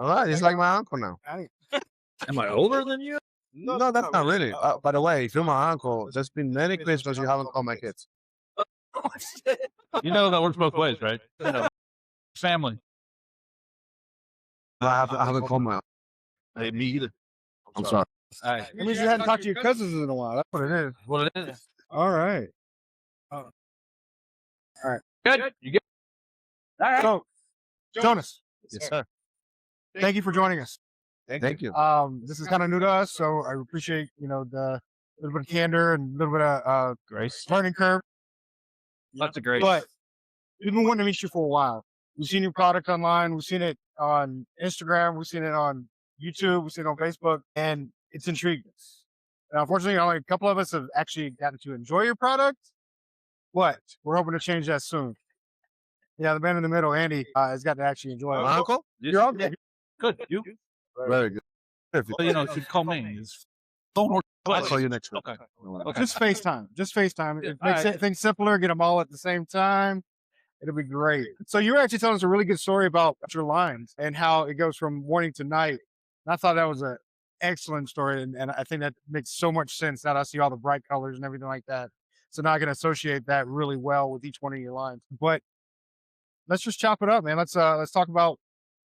All right, he's like my uncle now. Am I older than you? No, that's not really. By the way, if you're my uncle, there's been many Christmas you haven't called my kids. You know that works both ways, right? You know, family. I haven't called my. Hey, me either. I'm sorry. All right. It means you hadn't talked to your cousins in a while. That's what it is. What it is? All right. All right. Good. You get. All right. So, Jonas, Yes, sir. thank you for joining us. Thank you. This is kind of new to us, so I appreciate the little bit of candor and a little bit of Grace. learning curve. Lots of grace. But we've been wanting to meet you for a while. We've seen your product online. We've seen it on Instagram. We've seen it on YouTube. We've seen it on Facebook, and it's intrigued us. And unfortunately, only a couple of us have actually gotten to enjoy your product, but we're hoping to change that soon. Yeah, the man in the middle, Andy, has got to actually enjoy it. My uncle? Your uncle? Good. You? Very good. Well, you know, you should call me. Don't I'll call you next week. Okay. Just FaceTime. Just FaceTime. It All makes right. things simpler. Get them all at the same time. It'll be great. So you were actually telling us a really good story about your lines and how it goes from morning to night. And I thought that was an excellent story. And I think that makes so much sense now that I see all the bright colors and everything like that. So now I can associate that really well with each one of your lines. But let's just chop it up, man. Let's talk about,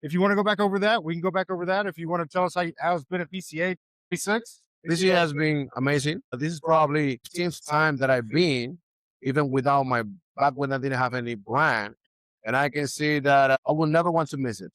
if you want to go back over that, we can go back over that. If you want to tell us how it's been at PCA 36. This year has been amazing. This is probably 15th time that I've been, even without back when I didn't have any brand. And I can see that I will never want to miss it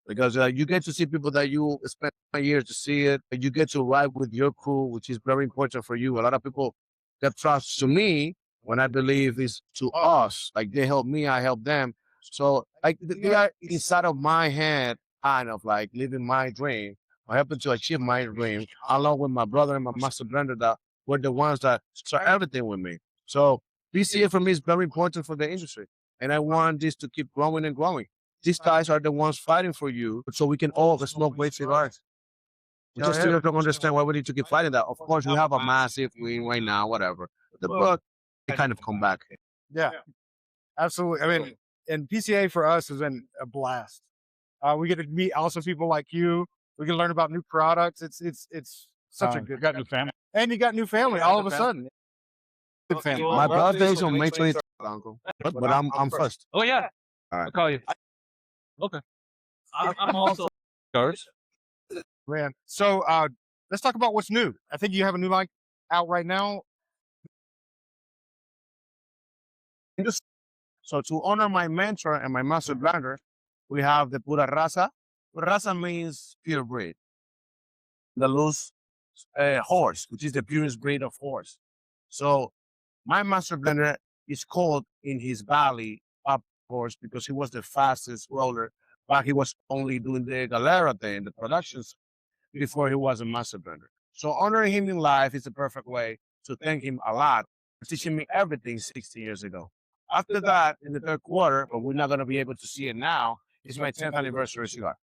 because you get to see people that you spend years to see it. You get to ride with your crew, which is very important for you. A lot of people get trust to me when I believe is to us. Like they help me, I help them. So like they are inside of my head, kind of like living my dream. I happen to achieve my dream along with my brother and my master blender that were the ones that saw everything with me. So PCA for me is very important for the industry. And I want this to keep growing and growing. These guys are the ones fighting for you so we can all smoke great cigars. We just still don't understand why we need to keep fighting that. Of course, we have a massive win right now, whatever. But they kind of come back. Yeah, absolutely. I mean, and PCA for us has been a blast. We get to meet also people like you. We can learn about new products. It's such a good. You got new family. And you got new family all of a sudden. Good family. My birthday's on May 23rd, Uncle. But I'm first. Oh yeah. All right. I'll call you. Okay. I'm also cigars. Man. So let's talk about what's new. I think you have a new line out right now. So to honor my mentor and my master blender, we have the Pura Raza. Pura Raza means pure breed. The loose horse, which is the purest breed of horse. So my master blender is called in his valley up horse because he was the fastest roller, but he was only doing the Galera thing, the productions, before he was a master blender. So honoring him in life is the perfect way to thank him a lot for teaching me everything 60 years ago. After that, in the third quarter, but we're not going to be able to see it now, is my 10th anniversary cigar.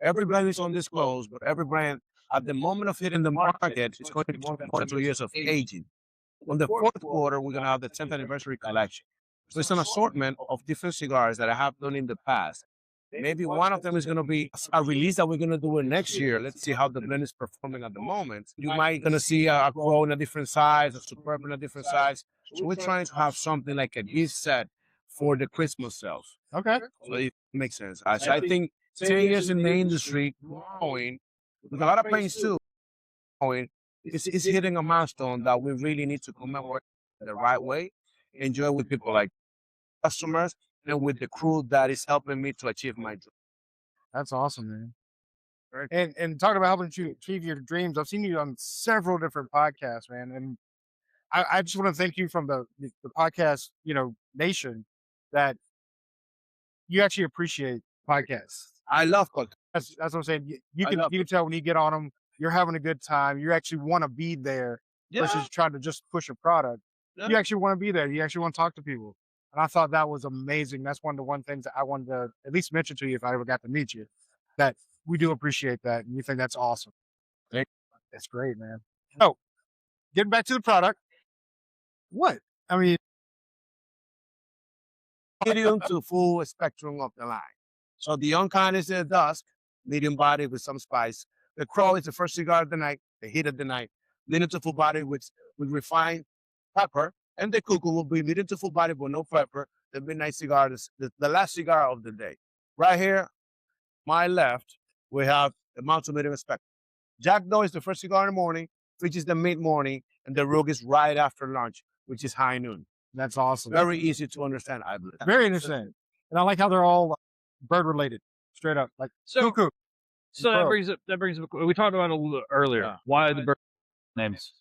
Every brand is undisclosed, but every brand at the moment of hitting the market is going to be more than 2 years of aging. On the fourth quarter, we're going to have the 10th anniversary collection. So it's an assortment of different cigars that I have done in the past. Maybe one of them is going to be a release that we're going to do it next year. Let's see how the blend is performing at the moment. You might going to see a grow in a different size, a superb in a different size. So we're trying to have something like a gift set for the Christmas sales. Okay. So it makes sense. So I think 10 years in the industry, growing, with a lot of pains too, growing, it's hitting a milestone that we really need to commemorate the right way, enjoy with people like customers, and with the crew that is helping me to achieve my dream. That's awesome, man. And talking about helping you achieve your dreams, I've seen you on several different podcasts, man. And I just want to thank you from the podcast, nation, that you actually appreciate podcasts. I love podcasts. That's what I'm saying. You can tell when you get on them, you're having a good time. You actually want to be there versus trying to just push a product. Yeah. You actually want to be there. You actually want to talk to people. And I thought that was amazing. That's one of the things that I wanted to at least mention to you if I ever got to meet you, that we do appreciate that. And we think that's awesome. That's great, man. So getting back to the product. What? I mean, medium to full spectrum of the line. So the young kind is the dusk, medium body with some spice. The Crow is the first cigar of the night, the heat of the night. Medium to full body with refined pepper. And the Cuckoo will be medium to full body with no pepper. The midnight cigar is the last cigar of the day. Right here, my left, we have the Mountain Medium Spectrum. Jackdaw is the first cigar in the morning, which is the mid-morning, and the Rogue is right after lunch, which is high noon. That's awesome. Very easy to understand, I believe. Very interesting. And I like how they're all bird related, straight up. Like So, cuckoo. so that Crow. brings up. We talked about it a little earlier. Yeah. Why the bird names?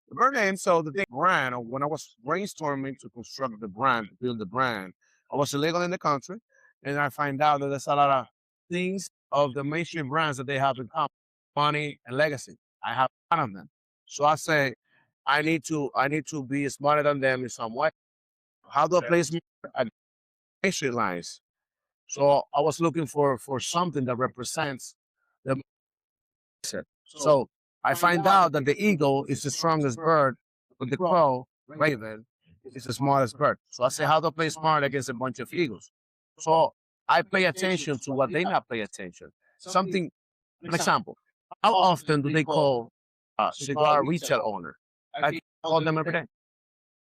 The bird name, so the thing, brand, or when I was brainstorming to construct the brand, to build the brand, I was illegal in the country, and I find out that there's a lot of things of the mainstream brands that they have in common, money and legacy. I have none of them. So I say, I need to be smarter than them in some way. How do I place at mainstream lines? So I was looking for something that represents the mindset. So I find out that the eagle is the strongest bird, but the crow, raven, is the smartest bird. So I say, how do I play smart against a bunch of eagles? So I pay attention to what they not pay attention. Something, an example. How often do they call a cigar retail owner? I call them every day.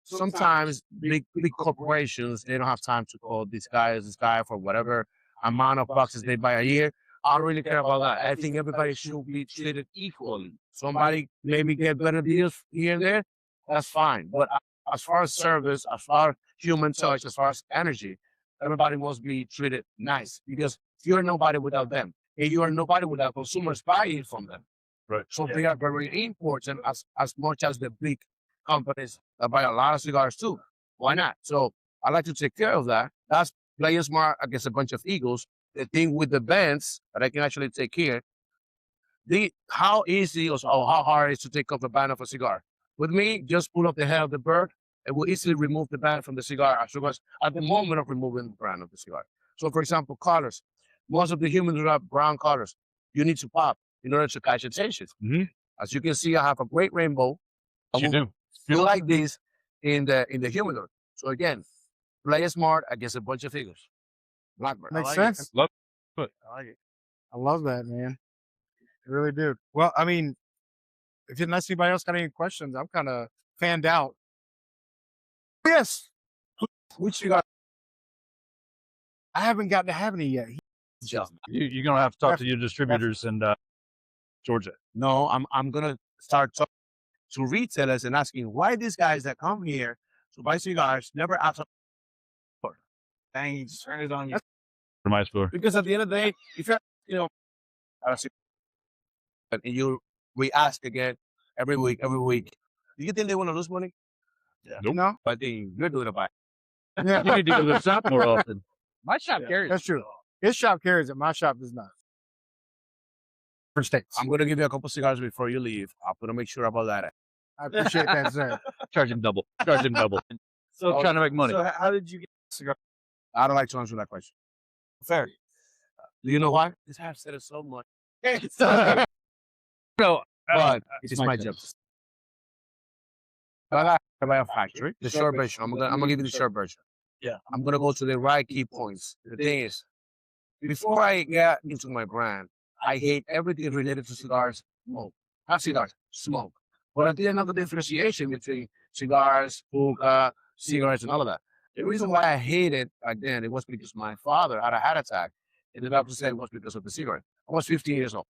Sometimes big corporations, they don't have time to call this guy for whatever amount of boxes they buy a year. I don't really care about that. I think everybody should be treated equally. Somebody maybe get better deals here and there, that's fine. But as far as service, as far as human touch, as far as energy, everybody must be treated nice, because you're nobody without them, and you are nobody without consumers buying from them. Right. So they are very important as much as the big companies that buy a lot of cigars too. Why not? So I like to take care of that. That's playing smart against a bunch of eagles. The thing with the bands that I can actually take care, how easy or how hard it is to take off the band of a cigar. With me, just pull up the head of the bird, and we'll easily remove the band from the cigar as at the moment of removing the brand of the cigar. So for example, colors. Most of the humans have brown colors. You need to pop in order to catch attention. Mhm. As you can see, I have a great rainbow. I You will do. feel like this in the humidor. So again, play smart against a bunch of eagles. Blackbird. Makes I like it. sense. Love. I like it. I love that, man. I really do. Well, I mean, if unless anybody else got any questions, I'm kind of fanned out. Yes, Which cigar? I haven't gotten to have any yet. You're gonna have to talk to your distributors in Georgia. No, I'm gonna start talking to retailers and asking why these guys that come here to buy cigars never ask for. Dang, you just turn it on you. For my store. Because at the end of the day, if you're, at a cigar and we ask again every week, do you think they want to lose money? Yeah. Nope. No, But they you're doing it by. yeah, You need to go to the shop more often. My shop carries. that's true. His shop carries it. My shop does not. For states. I'm gonna give you a couple cigars before you leave. I'm gonna make sure about that. I appreciate that, sir. Charge him double. Charge him double. So trying to make money. So how did you get the cigar? I don't like to answer that question. Fair. Do you know why? This have said it so much. No, But it's my job. I got to buy a factory. The short version. I'm gonna give you the short version. Yeah. I'm gonna go to the right key points. The thing is, before I get into my brand, I hate everything related to cigars, smoke. Not cigars, smoke. But I did another differentiation between cigars, hookah, cigarettes, and all of that. The reason why I hated back then, it was because my father had a heart attack. And the doctor said it was because of the cigarette. I was 15 years old.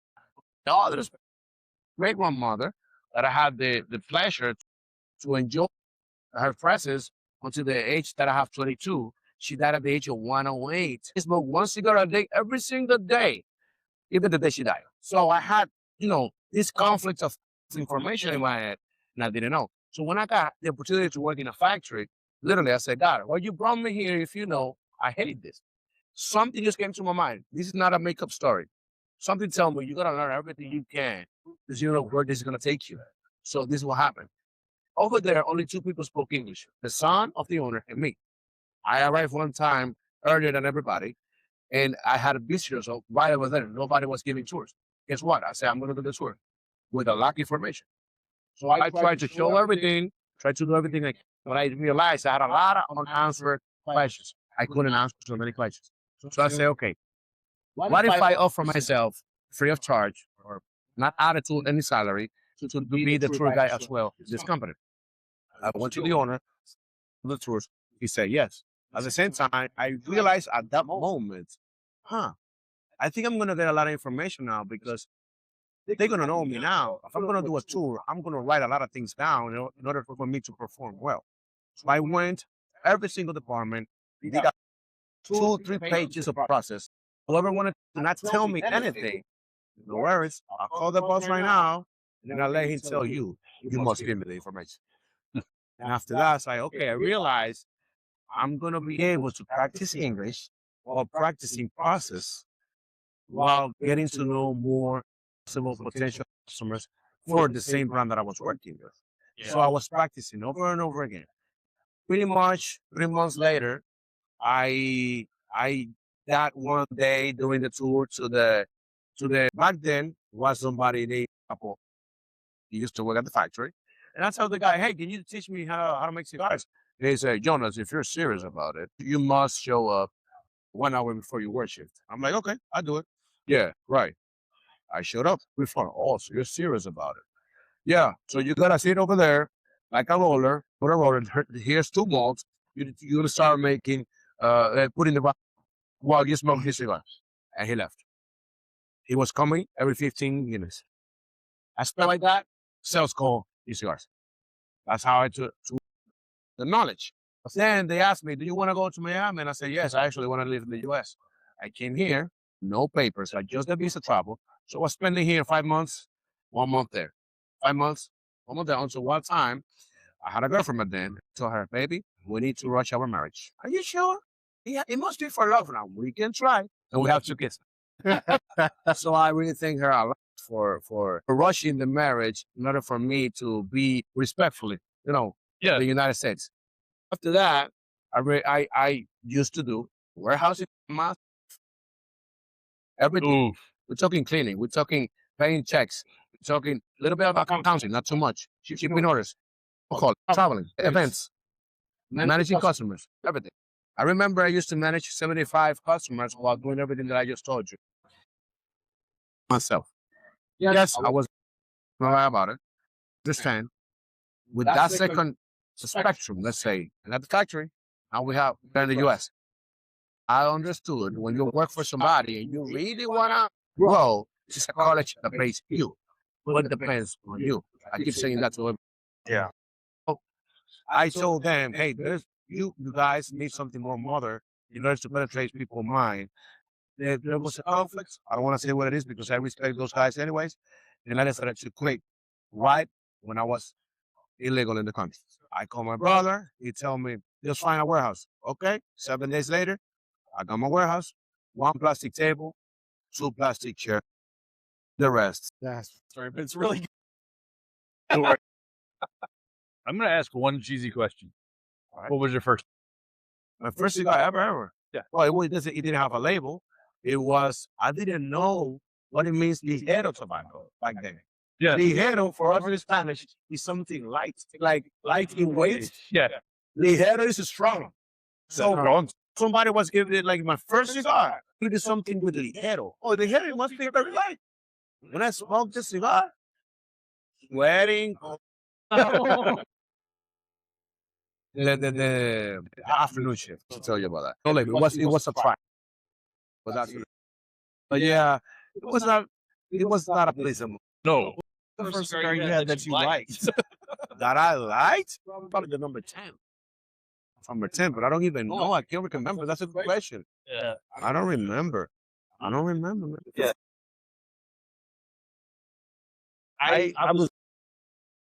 No, there's great grandmother that I had the pleasure to enjoy her presence until the age that I have 22. She died at the age of 108. I smoked one cigar a day every single day, even the day she died. So I had, this conflict of information in my head, and I didn't know. So when I got the opportunity to work in a factory, literally I said, God, well, you brought me here if you know I hate this. Something just came to my mind. This is not a makeup story. Something told me you gotta learn everything you can because you don't know where this is gonna take you. So this is what happened. Over there, only two people spoke English: the son of the owner and me. I arrived one time earlier than everybody, and I had a visitor. So right over there, nobody was giving tours. Guess what? I said I'm gonna do the tour with a lack information. So I tried to show everything, tried to do everything. Like when I realized I had a lot of unanswered questions, I couldn't answer so many questions. So I said, okay, what if I offer myself free of charge or not added to any salary to be the tour guide as well in this company. I went to the owner of the tours. He said yes. At the same time, I realized at that moment, I think I'm gonna get a lot of information now because they're gonna know me now. If I'm gonna do a tour, I'm gonna write a lot of things down in order for me to perform well. So I went every single department. They got 2 or 3 pages of process. Whoever wanted to not tell me anything, no worries. I'll call the boss right now and I'll let him tell you. You must give me the information. And after that, I was like, okay, I realized I'm gonna be able to practice English while practicing process while getting to know more possible potential customers for the same brand that I was working with. So I was practicing over and over again. Pretty much 3 months later, I got one day doing the tour to the back then was somebody named Apo. He used to work at the factory. And I told the guy, hey, can you teach me how to make cigars? He said, Jonas, if you're serious about it, you must show up 1 hour before your work shift. I'm like, okay, I'll do it. Yeah, right. I showed up before. Oh, so you're serious about it. Yeah. So you gotta sit over there like a roller, put a roller. Here's 2 molds. You're gonna start making putting the while you smoke his cigars. And he left. He was coming every 15 minutes. I spent like that, sales call his cigars. That's how I took the knowledge. Then they asked me, do you want to go to Miami? And I said, yes, I actually want to live in the US. I came here, no papers, I just a visa travel. So I was spending here 5 months, 1 month there. 5 months, 1 month there. Until one time, I had a girlfriend then. I told her, baby, we need to rush our marriage. Are you sure? Yeah, it must be for love now. We can try. And we have 2 kids. So I really thank her a lot for rushing the marriage in order for me to be respectfully, the United States. After that, I used to do warehousing, everything. Ooh. We're talking cleaning. We're talking paying checks. We're talking a little bit about accounting, not too much. Shipping orders, traveling, events, managing customers, everything. I remember I used to manage 75 customers while doing everything that I just told you myself. Yes, I was not lie about it. Understand? With that second spectrum, let's say, and at the factory, now we have in the US. I understood when you work for somebody and you really wanna grow, it's a college that pays you. But it depends on you. I keep saying that to everyone. Yeah. I told them, hey, you guys need something more modern in order to penetrate people's mind. There was a conflict. I don't want to say what it is because I respect those guys anyways. And I decided to quit right when I was illegal in the country. I called my brother. He told me, just find a warehouse. Okay. 7 days later, I got my warehouse, 1 plastic table, 2 plastic chairs, the rest. That's sorry, but it's really I'm going to ask one cheesy question. All right. What was your first? My first cigar ever. Yeah. Well, it didn't have a label. I didn't know what it means, ligero tobacco back then. Yeah. Ligero for us in Spanish is something light, like light in weight. Yeah. Ligero is strong. So somebody was giving it like my first cigar. It is something with ligero. Oh, ligero must be very light. When I smoked this cigar, sweating. The afternoon shift to tell you about that. No label. It was a try. But yeah, it was not a pleasant. No. The first cigar you had that you liked. That I liked? Probably the number 10. Number 10, but I don't even know. I can't remember. That's a good question. Yeah. I don't remember. Man. Yeah. I was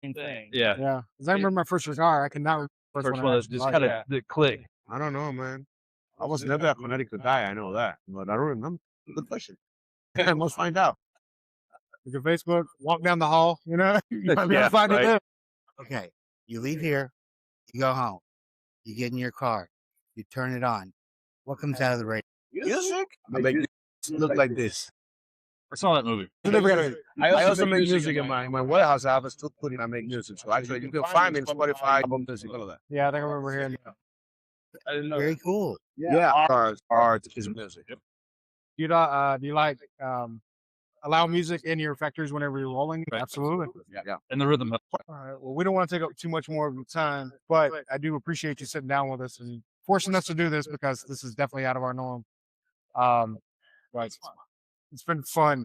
thing. yeah. Because I remember my first cigar. I cannot remember the First one that's just kind of the click. I don't know, man. I was never a Connecticut guy. I know that, but I don't remember. Good question. I must find out. Look at Facebook, walk down the hall, you might be able to find it right. there. Okay, you leave here, you go home, you get in your car, you turn it on. What comes out of the radio? Music? I make look like this. I saw that movie. I also make music in my warehouse. I have a studio putting. I make music. So actually, you can find me in Spotify, album music, all of that. Yeah, I think I remember hearing that. I didn't know. Very cool. Yeah, art is music. Do you like allow music in your factories whenever you're rolling? Right. Absolutely. Yeah. And the rhythm. All right. Well, we don't want to take up too much more of your time, but I do appreciate you sitting down with us and forcing us to do this because this is definitely out of our norm. But it's been fun.